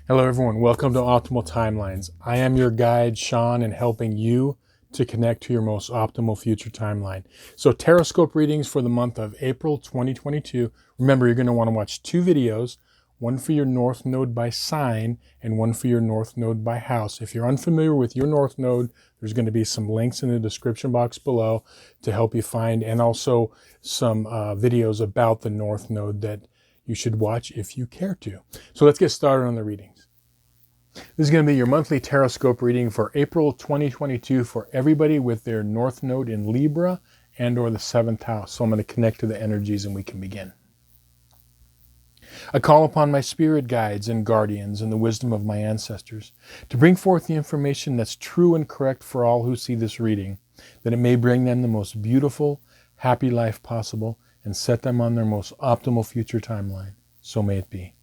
Hello everyone, welcome to Optimal Timelines. I am your guide, Sean, in helping you to connect to your most optimal future timeline. So Tarotscope readings for the month of April 2022. Remember, you're going to want to watch two videos, one for your North Node by sign and one for your North Node by house. If you're unfamiliar with your North Node, there's going to be some links in the description box below to help you find, and also some videos about the North Node that you should watch if you care to. So let's get started on the readings. This is going to be your monthly Tarotscope reading for April 2022 for everybody with their North Node in Libra and or the 7th house. So I'm going to connect to the energies and we can begin. I call upon my spirit guides and guardians and the wisdom of my ancestors to bring forth the information that's true and correct for all who see this reading, that it may bring them the most beautiful, happy life possible and set them on their most optimal future timeline. So may it be.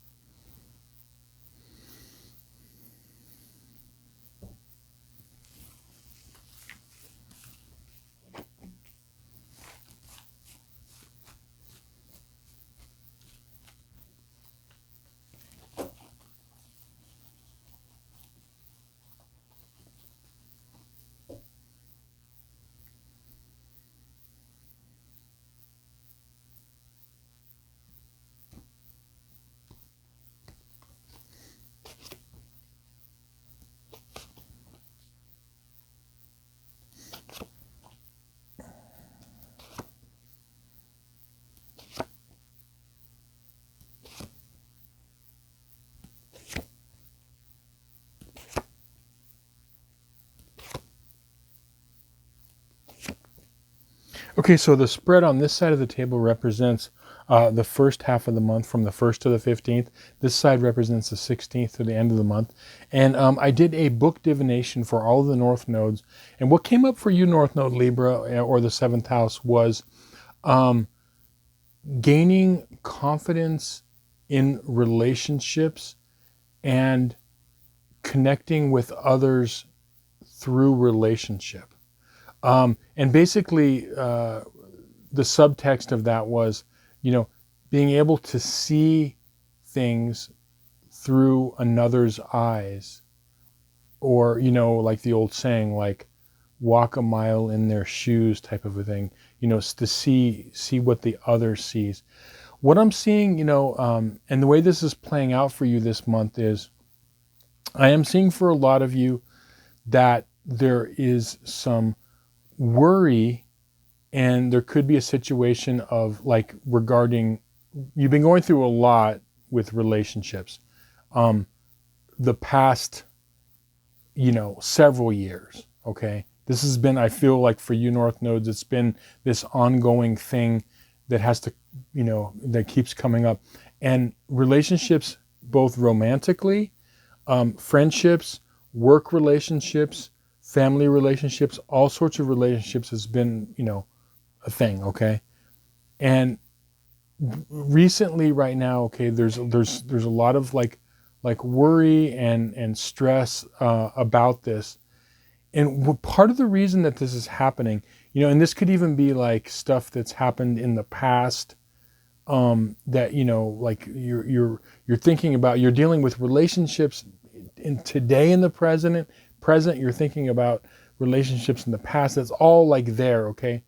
Okay, so the spread on this side of the table represents the first half of the month from the 1st to the 15th. This side represents the 16th to the end of the month. And I did a book divination for all of the North Nodes. And what came up for you, North Node Libra, or the 7th house, was gaining confidence in relationships and connecting with others through relationship. And basically, the subtext of that was, being able to see things through another's eyes, or, like the old saying, like walk a mile in their shoes type of a thing, to see what the other sees. What I'm seeing, and the way this is playing out for you this month is, I am seeing for a lot of you that there is some worry, and there could be a situation of like regarding, you've been going through a lot with relationships the past several years. Okay, this has been, I feel like for you North Nodes, it's been this ongoing thing that has to that keeps coming up. And relationships, both romantically, friendships, work relationships, family relationships, all sorts of relationships has been, a thing, okay? And recently, right now, okay, there's a lot of like worry and stress about this. And part of the reason that this is happening, and this could even be like stuff that's happened in the past, that like you're thinking about, you're dealing with relationships in today in the present, you're thinking about relationships in the past. That's all like there, okay?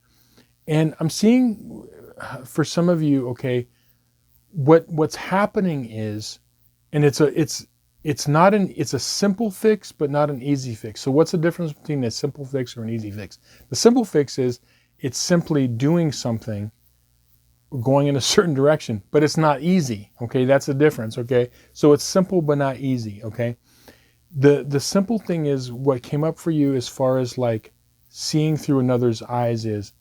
And I'm seeing for some of you, okay, what's happening is, and it's a simple fix, but not an easy fix. So what's the difference between a simple fix or an easy fix? The simple fix is it's simply doing something, going in a certain direction, but it's not easy, okay? That's the difference, okay? So it's simple but not easy, okay? The simple thing is, what came up for you as far as like seeing through another's eyes is,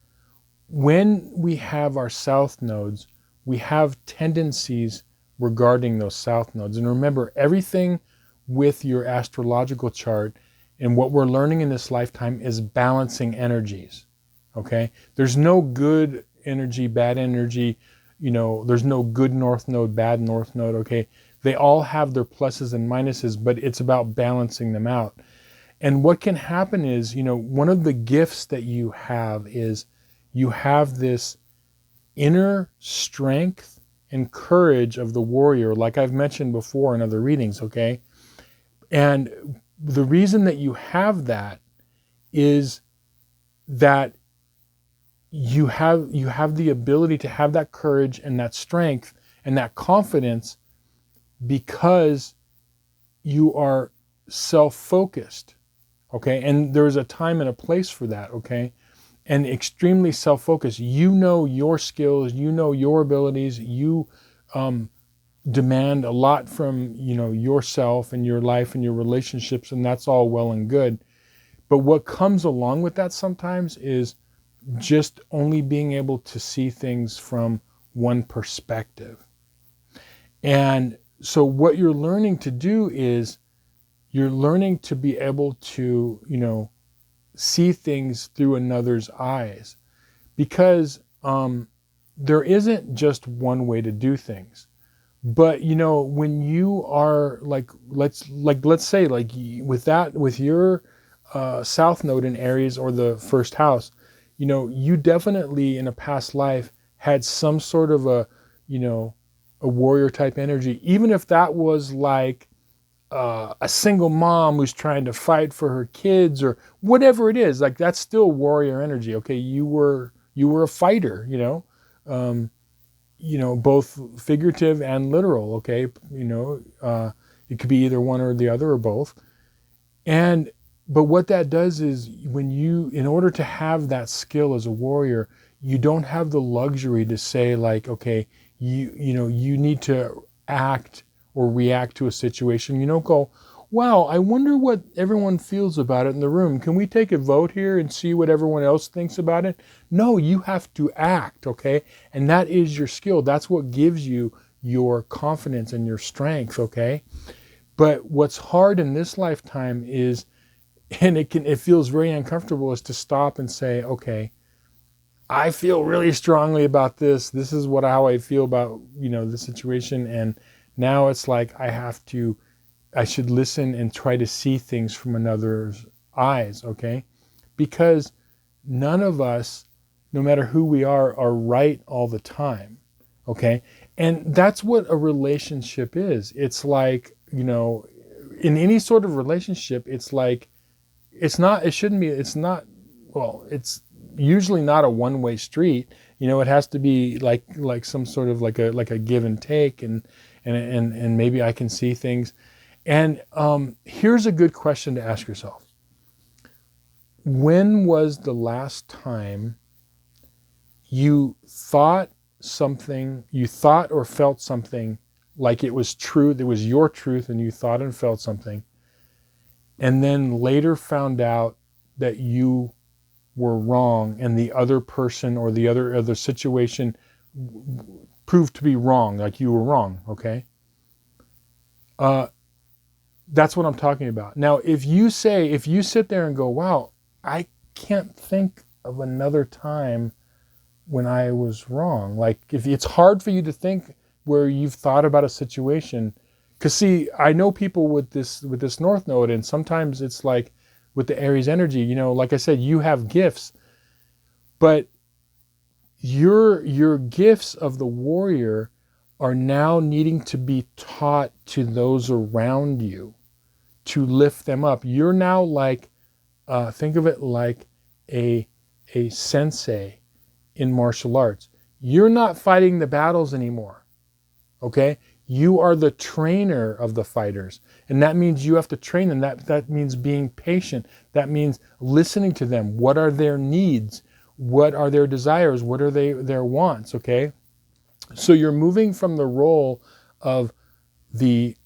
when we have our south nodes, we have tendencies regarding those south nodes. And remember, everything with your astrological chart and what we're learning in this lifetime is balancing energies, okay? There's no good energy, bad energy, there's no good North Node, bad North Node, okay? They all have their pluses and minuses, but it's about balancing them out. And what can happen is, one of the gifts that you have is you have this inner strength and courage of the warrior, like I've mentioned before in other readings, okay? And the reason that you have that is that you have the ability to have that courage and that strength and that confidence because you are self-focused, okay? And there's a time and a place for that, okay? And extremely self-focused. You know your skills, you know your abilities, you demand a lot from, yourself and your life and your relationships, and that's all well and good. But what comes along with that sometimes is just only being able to see things from one perspective. And so what you're learning to do is you're learning to be able to, see things through another's eyes, because there isn't just one way to do things. But when you are let's say with your south node in Aries or the first house, you definitely in a past life had some sort of a warrior type energy, even if that was like a single mom who's trying to fight for her kids or whatever it is. Like, that's still warrior energy. Okay, you were a fighter, both figurative and literal. Okay, it could be either one or the other or both. But what that does is, in order to have that skill as a warrior, you don't have the luxury to say like, okay, you need to act or react to a situation. You don't go, wow, I wonder what everyone feels about it in the room. Can we take a vote here and see what everyone else thinks about it? No, you have to act, okay? And that is your skill. That's what gives you your confidence and your strength, okay? But what's hard in this lifetime is, and it feels very uncomfortable, is to stop and say, okay, I feel really strongly about this. This is how I feel about, the situation. And now it's like I should listen and try to see things from another's eyes, okay? Because none of us, no matter who we are right all the time, okay? And that's what a relationship is. It's like, in any sort of relationship, it's like, it's usually not a one-way street. It has to be like some sort of like a give and take, and maybe I can see things. And here's a good question to ask yourself. When was the last time you thought or felt something like it was true, it was your truth, and you thought and felt something, and then later found out that you were wrong, and the other person or the other situation proved to be wrong, like you were wrong, okay? That's what I'm talking about. Now, if you sit there and go, wow, I can't think of another time when I was wrong. Like, if it's hard for you to think where you've thought about a situation, because see, I know people with this North Node, and sometimes it's like with the Aries energy, like I said, you have gifts, but your gifts of the warrior are now needing to be taught to those around you to lift them up. You're now like, think of it like a sensei in martial arts. You're not fighting the battles anymore, okay? You are the trainer of the fighters. And that means you have to train them. That means being patient. That means listening to them. What are their needs? What are their desires? What are their wants, okay? So you're moving from the role of the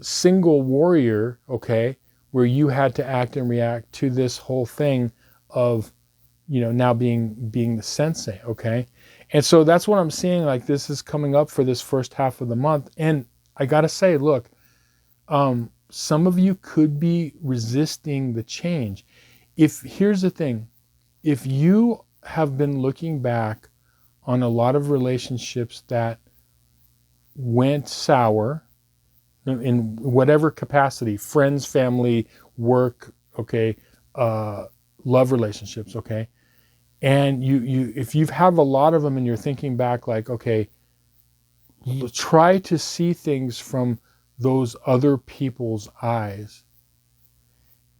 single warrior, okay, where you had to act and react, to this whole thing of, now being the sensei, okay? And so that's what I'm seeing, like this is coming up for this first half of the month. And I got to say, look, some of you could be resisting the change. Here's the thing, if you have been looking back on a lot of relationships that went sour in whatever capacity, friends, family, work, okay, love relationships, okay, and if you have a lot of them and you're thinking back like, okay, try to see things from those other people's eyes.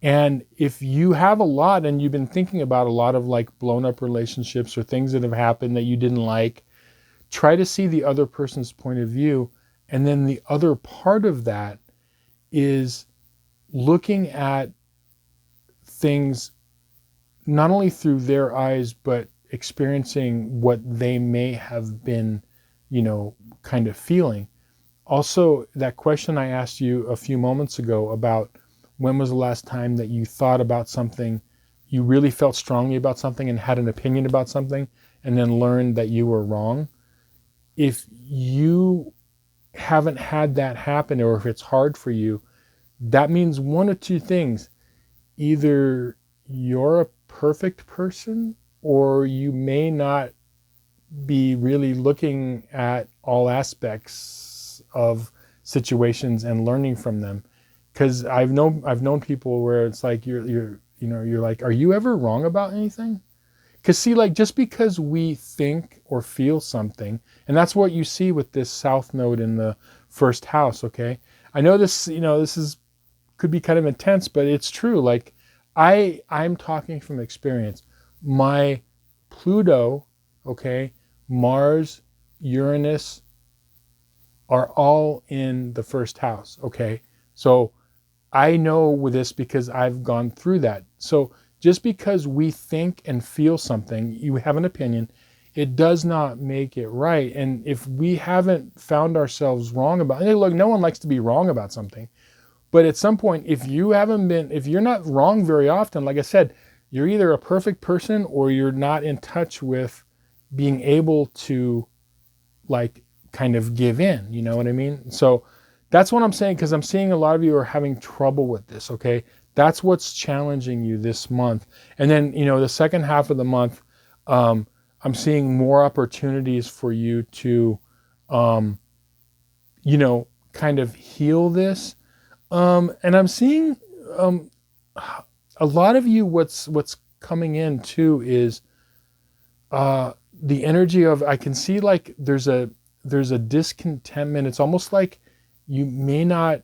And if you have a lot and you've been thinking about a lot of like blown up relationships or things that have happened that you didn't like, try to see the other person's point of view. And then the other part of that is looking at things not only through their eyes, but experiencing what they may have been, kind of feeling. Also, that question I asked you a few moments ago about when was the last time that you thought about something, you really felt strongly about something and had an opinion about something, and then learned that you were wrong. If you haven't had that happen, or if it's hard for you, that means one of two things. Either you're a perfect person, or you may not be really looking at all aspects of situations and learning from them. Because I've known people where it's like you're like, are you ever wrong about anything? Because see, like, just because we think or feel something, and that's what you see with this South Node in the first house. Okay, I know this could be kind of intense, but it's true. Like, I'm talking from experience. My Pluto, okay, Mars, Uranus are all in the first house. Okay, so I know this because I've gone through that. So just because we think and feel something, you have an opinion, it does not make it right. And if we haven't found ourselves wrong about it, look, no one likes to be wrong about something. But at some point, if you're not wrong very often, like I said, you're either a perfect person or you're not in touch with being able to, like, kind of give in, you know what I mean? So that's what I'm saying, because I'm seeing a lot of you are having trouble with this, okay? That's what's challenging you this month. And then, the second half of the month, I'm seeing more opportunities for you to, kind of heal this. And I'm seeing a lot of you, what's coming in too is the energy of, I can see like there's a discontentment. It's almost like you may not,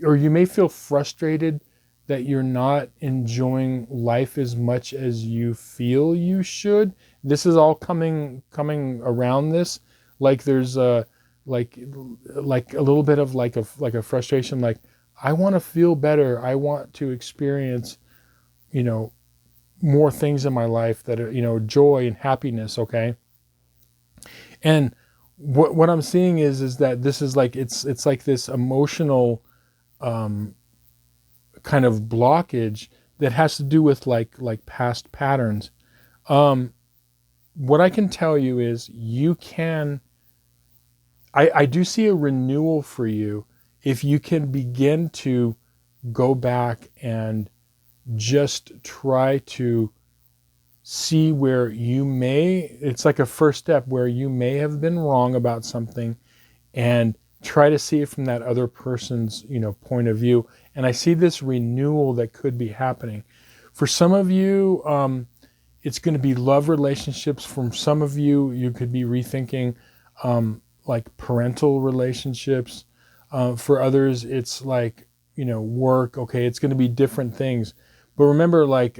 or you may feel frustrated that you're not enjoying life as much as you feel you should. This is all coming around this. Like there's a like a little bit of like a frustration. Like, I want to feel better. I want to experience, more things in my life that are, joy and happiness. Okay. And what I'm seeing is that this is like, it's like this emotional, kind of blockage that has to do with like past patterns. What I can tell you is I do see a renewal for you if you can begin to go back and just try to see where it's like a first step where you may have been wrong about something, and try to see it from that other person's, point of view. And I see this renewal that could be happening. For some of you, it's going to be love relationships. From some of you, you could be rethinking like parental relationships. For others, it's like, work. Okay, it's going to be different things. But remember, like,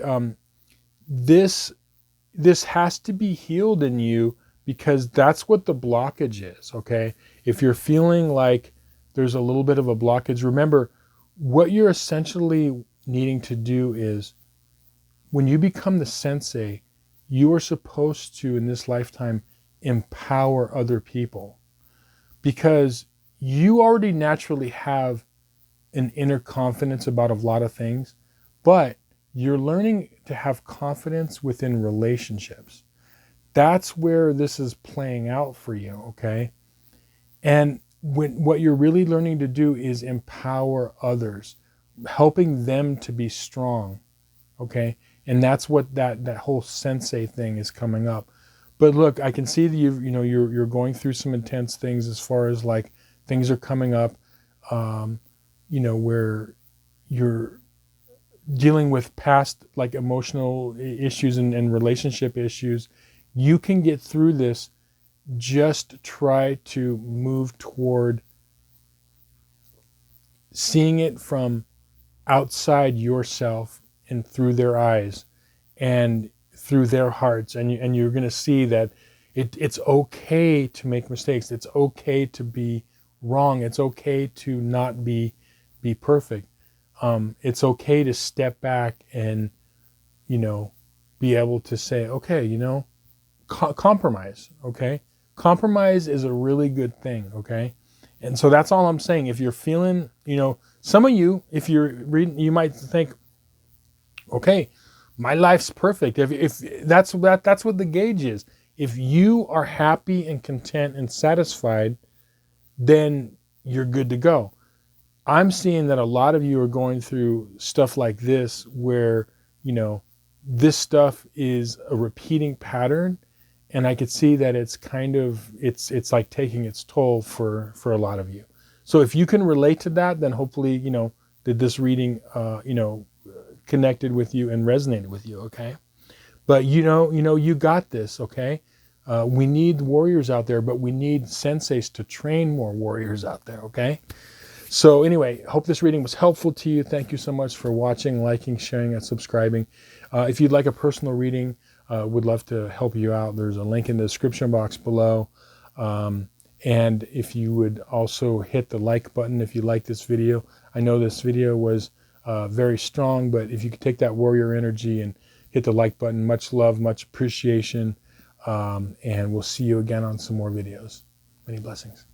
this has to be healed in you, because that's what the blockage is, okay? If you're feeling like there's a little bit of a blockage, remember, what you're essentially needing to do is, when you become the sensei, you are supposed to, in this lifetime, empower other people. Because you already naturally have an inner confidence about a lot of things, but you're learning to have confidence within relationships. That's where this is playing out for you, okay? And what you're really learning to do is empower others, helping them to be strong, okay? And that's what that whole sensei thing is coming up. But look, I can see that you're going through some intense things as far as like things are coming up, where you're dealing with past like emotional issues and relationship issues. You can get through this. Just try to move toward seeing it from outside yourself and through their eyes and through their hearts, and you're going to see that it's okay to make mistakes. It's okay to be wrong. It's okay to not be perfect. It's okay to step back and, you know, be able to say, okay, you know, compromise. Okay, compromise is a really good thing. Okay, and so that's all I'm saying. If you're feeling, you know, some of you, if you're reading, you might think, okay, my life's perfect. If that's what the gauge is. If you are happy and content and satisfied, then you're good to go. I'm seeing that a lot of you are going through stuff like this where, you know, this stuff is a repeating pattern, and I could see that it's kind of, it's like taking its toll for a lot of you. So if you can relate to that, then hopefully, you know, that this reading, you know, connected with you and resonated with you. Okay. But you know, you got this. Okay. We need warriors out there, but we need senseis to train more warriors out there. Okay. So anyway, hope this reading was helpful to you. Thank you so much for watching, liking, sharing, and subscribing. If you'd like a personal reading, would love to help you out. There's a link in the description box below. And if you would also hit the like button if you like this video. I know this video was very strong, but if you could take that warrior energy and hit the like button, much love, much appreciation. And we'll see you again on some more videos. Many blessings.